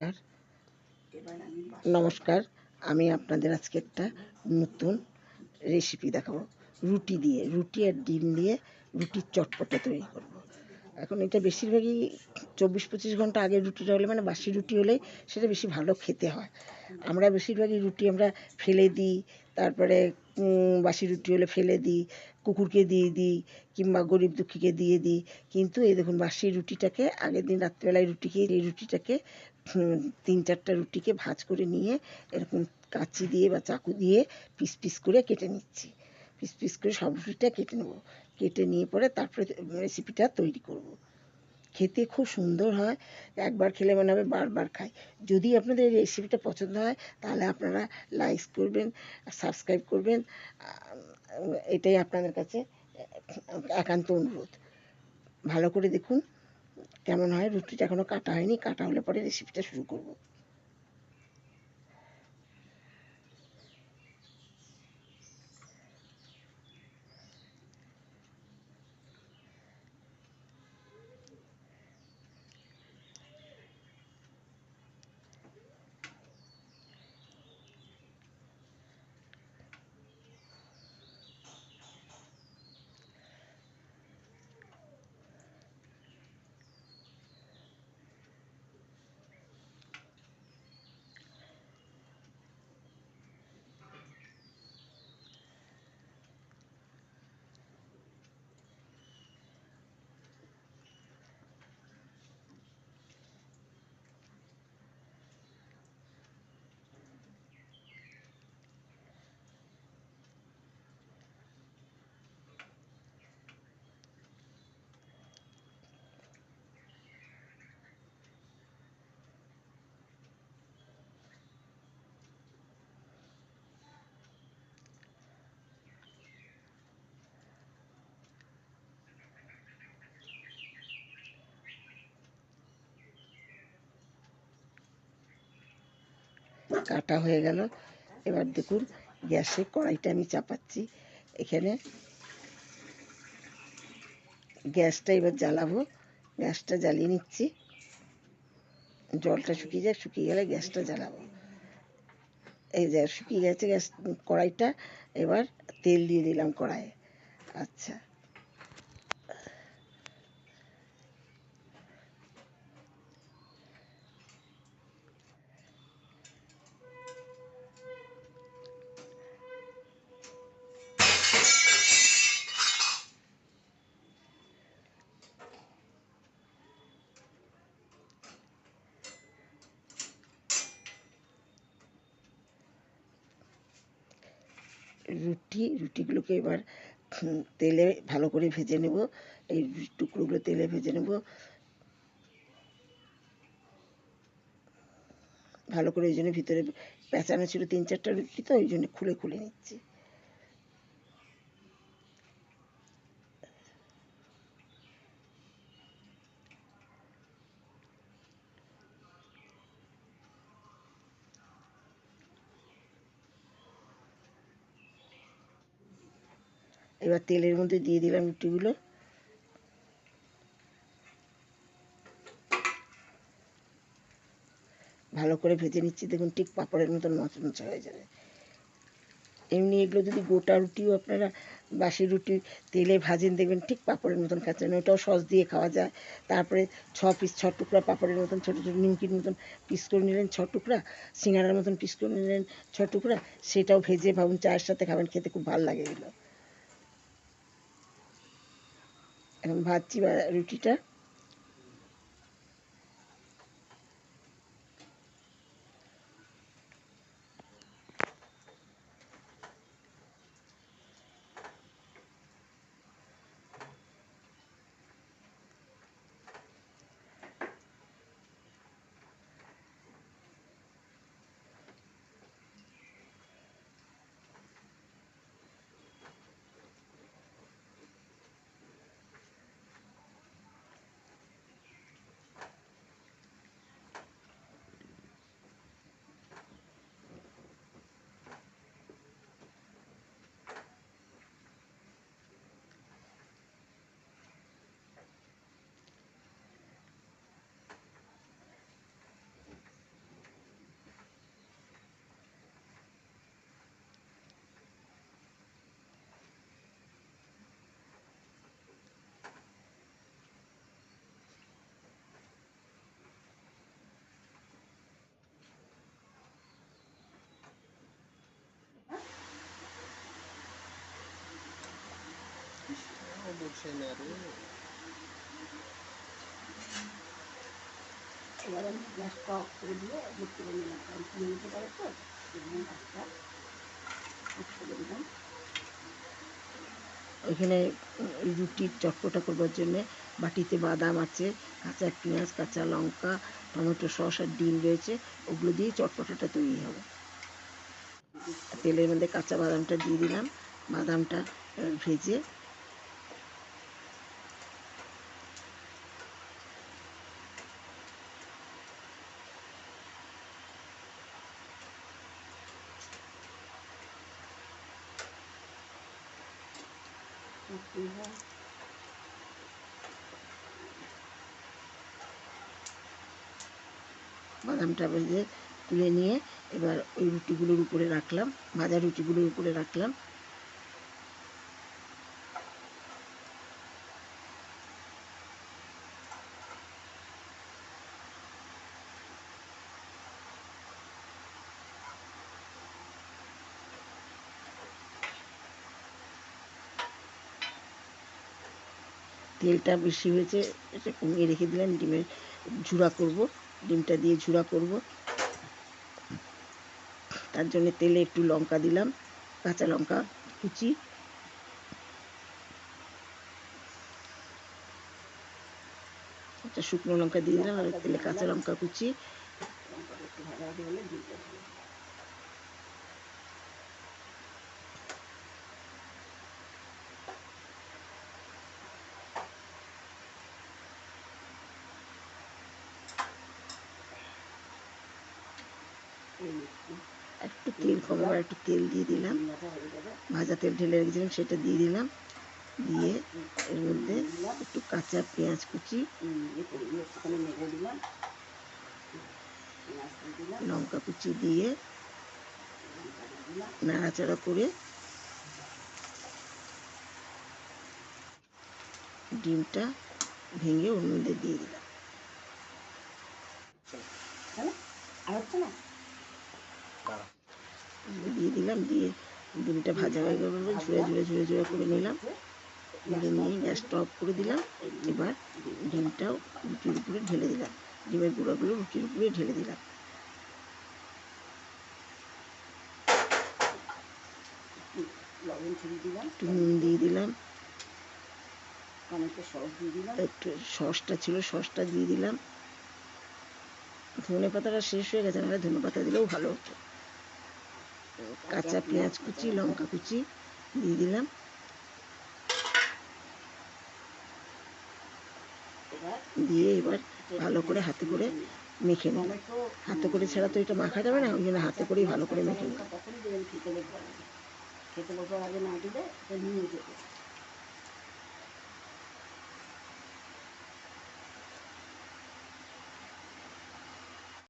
নমস্কার নমস্কার আমি আপনাদের আজকে একটা নতুন রেসিপি দেখাবো। রুটি আর ডিম দিয়ে রুটির চটপটা তৈরি করব। এখন এটা বেশিরভাগই 24-25 ঘন্টা আগে রুটিটা হলে, মানে বাসি রুটি হলে সেটা বেশি ভালো খেতে হয়। আমরা বেশিরভাগই রুটি আমরা ফেলে দিই, তারপরে বাসি রুটি হলে ফেলে দিই, কুকুরকে দিয়ে দিই, কিংবা গরিব দুঃখীকে দিয়ে দিই। কিন্তু এই দেখুন, বাসি রুটিটাকে আগের দিন রাত্রেবেলায় এই রুটিটাকে 3-4টা রুটিকে ভাঁজ করে নিয়ে এরকম কাঁচি দিয়ে বা চাকু দিয়ে পিস পিস করে কেটে নিচ্ছি। পিস পিস করে সব রুটিটা কেটে নেব। কেটে নিয়ে পরে তারপরে রেসিপিটা তৈরি করব। খেতে খুব সুন্দর হয়, একবার খেলে মনে হবে বারবার খাই। যদি আপনাদের এই রেসিপিটা পছন্দ হয় তাহলে আপনারা লাইক করবেন, সাবস্ক্রাইব করবেন, এটাই আপনাদের কাছে একান্ত অনুরোধ। ভালো করে দেখুন কেমন হয়। রুটিটা এখনও কাটা হয়নি, কাটা হলে পরে রেসিপিটা শুরু করব। কাটা হয়ে গেল। এবার দেখুন, গ্যাসে কড়াইটা আমি চাপাচ্ছি। এখানে গ্যাসটা এবার জ্বালাবো। গ্যাসটা জ্বালিয়ে নিচ্ছি। জলটা শুকিয়ে যায়, শুকিয়ে গেলে গ্যাসটা জ্বালাবো। এই যে শুকিয়ে গেছে গ্যাস কড়াইটা। এবার তেল দিয়ে দিলাম কড়াইয়ে। আচ্ছা, রুটিগুলোকে এবার তেলে ভালো করে ভেজে নেব। এই টুকরোগুলো তেলে ভেজে নেব ভালো করে। ওই জন্য ভিতরে পেঁচানো ছিল 3-4টা রুটি, তো ওই জন্য খুলে খুলে নিচ্ছি। এবার তেলের মধ্যে দিয়ে দিলাম রুটিগুলো। ভালো করে ভেজে নিচ্ছি। দেখুন, ঠিক পাঁপড়ের মতন মচমচে হয়ে যাবে। এমনি এগুলো যদি গোটা রুটিও আপনারা বাসি রুটি তেলে ভাজেন, দেখবেন ঠিক পাঁপড়ের মতন খাচ্ছেন। ওটাও সস দিয়ে খাওয়া যায়। তারপরে 6 টুকরা পাঁপড়ের মতন, ছোটো ছোটো নিমকির মতন পিস করে নিলেন 6 টুকরা, সিঙ্গাড়ার মতন পিস করে নিলেন 6 টুকরা, সেটাও ভেজে ভাবুন চায়ের সাথে খাবেন, খেতে খুব ভালো লাগে এগুলো। এখন ভাজছি রুটিটা। এবার আমি গ্যাসটা অফ করে দিয়ে বুক করে নিলাম, কারণ পুড়ে নিতে পারে তো, সেজন্য গ্যাসটা অফ করে দিলাম। ওইখানে রুটির চটপটা করবার জন্যে বাটিতে বাদাম আছে, কাঁচা পেঁয়াজ, কাঁচা লঙ্কা, টমেটো সস আর ডিম রয়েছে, ওগুলো দিয়ে চটপটাটা তৈরি হবে। তেলের মধ্যে কাঁচা বাদামটা দিয়ে দিলাম, বাদামটা ভেজে বাদামটা ভেজে তুলে নিয়ে এবার ওই রুটিগুলোর উপরে রাখলাম, ভাজা রুটিগুলোর উপরে রাখলাম। তেলটা বেশি হয়েছে, এটা কমিয়ে রেখে দিলাম। ডিমের ঝুড়া করব, ডিমটা দিয়ে ঝুড়া করব। তার জন্য তেলে একটু লঙ্কা দিলাম, কাঁচা লঙ্কা কুচি, একটা শুকনো লঙ্কা দিয়ে দিলাম, আর তেলে কাঁচা লঙ্কা কুচি। একটু ভাজা ভাজা হলে ডিমটা ঢেলে দিলাম। একটু তেল কম, আর একটু তেল দিয়ে দিলাম, ভাজা তেল ঢেলে রেখেছিলাম সেটা দিয়ে দিলাম। দিয়ে এর মধ্যে একটু কাঁচা পেঁয়াজ কুচি, লঙ্কা কুচি দিয়ে নাড়াচাড়া করে ডিমটা ভেঙে ওর মধ্যে দিয়ে দিলাম। দিয়ে দিলাম, দিয়ে ডিমটা ভাজা হয়ে গেল, ঝুড়ে ঝুড়ে ঝুড়ে ঝুড়ে করে নিলাম, করে নিয়ে গ্যাসটা অফ করে দিলাম। এবার ডিমটাও রুটির উপরে ঢেলে দিলাম, ডিমের গুঁড়োগুলো রুটির উপরে ঢেলে দিলাম। একটু নুন দিয়ে দিলাম, একটু সসটা ছিল সসটা দিয়ে দিলাম। ধনে পাতাটা শেষ হয়ে গেছে, নাহলে ধনে পাতা দিলেও ভালো হতো। কাঁচা পেঁয়াজ কুচি, লঙ্কা কুচি দিয়ে দিলাম। দিয়ে এবার ভালো করে হাতে করে মেখে নিলাম। হাতে করে ছাড়া তো এটা মাখা যাবে না, ওই জন্য হাতে করেই ভালো করে মেখে নিলাম। খেতে বসার আগে না দিলে নিয়ে যেতে।